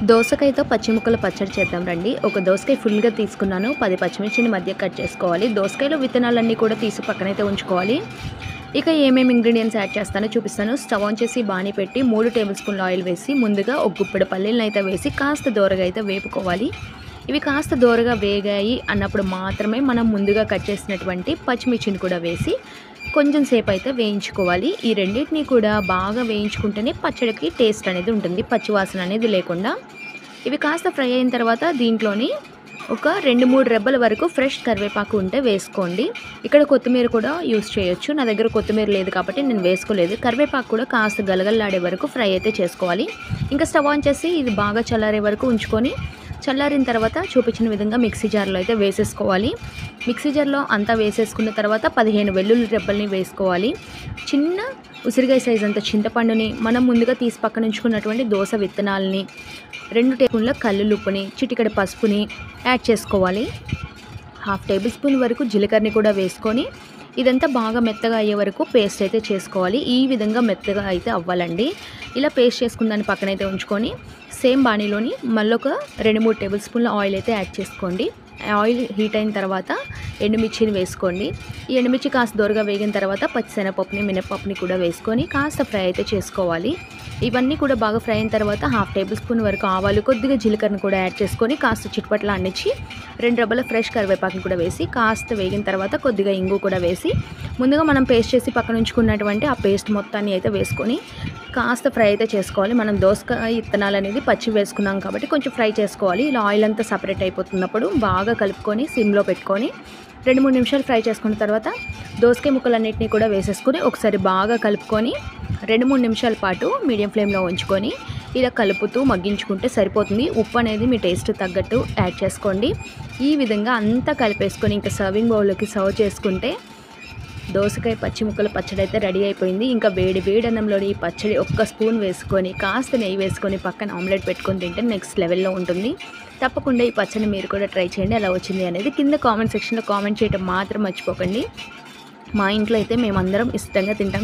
దోసకాయతో పచ్చి ముక్కల పచ్చడి చేద్దాం రండి. ఒక దోసకాయ ఫుల్గా తీసుకున్నాను. 10 పచ్చిమిర్చిని మధ్య కట్ చేసుకోవాలి. దోసకాయలో విత్తనాలన్నీ కూడా తీసి పక్కనైతే ఉంచుకోవాలి. ఇక ఏమేమి ఇంగ్రీడియంట్స్ యాడ్ చేస్తానో చూపిస్తాను. స్టవ్ ఆన్ చేసి బాణీ పెట్టి 3 టేబుల్ స్పూన్ల ఆయిల్ వేసి ముందుగా ఒక గుప్పెడు పల్లీలను అయితే వేసి కాస్త దోరగా అయితే వేపుకోవాలి. ఇవి కాస్త దోరగా వేగాయి అన్నప్పుడు మాత్రమే మనం ముందుగా కట్ చేసినటువంటి పచ్చిమిర్చిని కూడా వేసి కొంచెం సేపు అయితే వేయించుకోవాలి. ఈ రెండింటిని కూడా బాగా వేయించుకుంటేనే పచ్చడికి టేస్ట్ అనేది ఉంటుంది, పచ్చివాసన అనేది లేకుండా. ఇవి కాస్త ఫ్రై అయిన తర్వాత దీంట్లోని ఒక 2-3 రెబ్బల వరకు ఫ్రెష్ కరివేపాకు ఉంటే వేసుకోండి. ఇక్కడ కొత్తిమీర కూడా యూస్ చేయొచ్చు. నా దగ్గర కొత్తిమీర లేదు కాబట్టి నేను వేసుకోలేదు. కరివేపాకు కూడా కాస్త గలగల్లాడే వరకు ఫ్రై అయితే చేసుకోవాలి. ఇంకా స్టవ్ ఆన్ చేసి ఇది బాగా చల్లారే వరకు ఉంచుకొని చల్లారిన తర్వాత చూపించిన విధంగా మిక్సీ జార్లో అయితే వేసేసుకోవాలి. మిక్సీ జార్లో అంతా వేసేసుకున్న తర్వాత 15 వెల్లుల్లి రెబ్బల్ని వేసుకోవాలి. చిన్న ఉసిరికాయ సైజ్ అంత చింతపండుని, మనం ముందుగా తీసి పక్కన ఉంచుకున్నటువంటి దోస విత్తనాలని, 2 టేబుల్ స్పూన్ల కల్లులుప్పుని, చిటికెడు పసుపుని యాడ్ చేసుకోవాలి. 1/2 టేబుల్ స్పూన్ వరకు జీలకర్రని కూడా వేసుకొని ఇదంతా బాగా మెత్తగా అయ్యే వరకు పేస్ట్ అయితే చేసుకోవాలి. ఈ విధంగా మెత్తగా అయితే అవ్వాలండి. ఇలా పేస్ట్ చేసుకున్న దాన్ని పక్కనైతే ఉంచుకొని సేమ్ బాణీలోని మళ్ళీ ఒక 2-3 టేబుల్ స్పూన్ల ఆయిల్ అయితే యాడ్ చేసుకోండి. ఆయిల్ హీట్ అయిన తర్వాత ఎండుమిర్చిని వేసుకోండి. ఈ ఎండుమిర్చి కాస్త దోరగా వేగిన తర్వాత పచ్చిశనగపప్పుని, మినపప్పుని కూడా వేసుకొని కాస్త ఫ్రై అయితే చేసుకోవాలి. ఇవన్నీ కూడా బాగా ఫ్రై అయిన తర్వాత 1/2 టేబుల్ స్పూన్ వరకు ఆవాలు, కొద్దిగా జీలకర్రను కూడా యాడ్ చేసుకొని కాస్త చిట్పట్ల అన్నిచ్చి 2 రెబ్బల ఫ్రెష్ కరివేపాకుని కూడా వేసి కాస్త వేగిన తర్వాత కొద్దిగా ఇంగు కూడా వేసి ముందుగా మనం పేస్ట్ చేసి పక్కన ఉంచుకున్నటువంటి ఆ పేస్ట్ మొత్తాన్ని అయితే వేసుకొని కాస్త ఫ్రై అయితే చేసుకోవాలి. మనం దోసకాయ విత్తనాలు అనేది పచ్చి వేసుకున్నాం కాబట్టి కొంచెం ఫ్రై చేసుకోవాలి. ఇలా ఆయిల్ అంతా సపరేట్ అయిపోతున్నప్పుడు బాగా కలుపుకొని సిమ్లో పెట్టుకొని 2-3 నిమిషాలు ఫ్రై చేసుకున్న తర్వాత దోసకాయ ముక్కలన్నింటినీ కూడా వేసేసుకొని ఒకసారి బాగా కలుపుకొని 2-3 నిమిషాల పాటు మీడియం ఫ్లేమ్లో ఉంచుకొని ఇలా కలుపుతూ మగ్గించుకుంటే సరిపోతుంది. ఉప్పు అనేది మీ టేస్ట్ తగ్గట్టు యాడ్ చేసుకోండి. ఈ విధంగా అంతా కలిపేసుకొని ఇంకా సర్వింగ్ బౌల్లోకి సర్వ్ చేసుకుంటే దోసకాయ పచ్చి ముక్కల పచ్చడి అయితే రెడీ అయిపోయింది. ఇంకా వేడి వేడి అన్నంలోని ఈ పచ్చడి ఒక్క స్పూన్ వేసుకొని కాస్త నెయ్యి వేసుకొని పక్కన ఆమ్లెట్ పెట్టుకొని తింటే నెక్స్ట్ లెవెల్లో ఉంటుంది. తప్పకుండా ఈ పచ్చడిని మీరు కూడా ట్రై చేయండి. ఎలా వచ్చింది అనేది కింద కామెంట్ సెక్షన్లో కామెంట్ చేయడం మాత్రం మర్చిపోకండి. మా ఇంట్లో అయితే మేమందరం ఇష్టంగా తింటాం.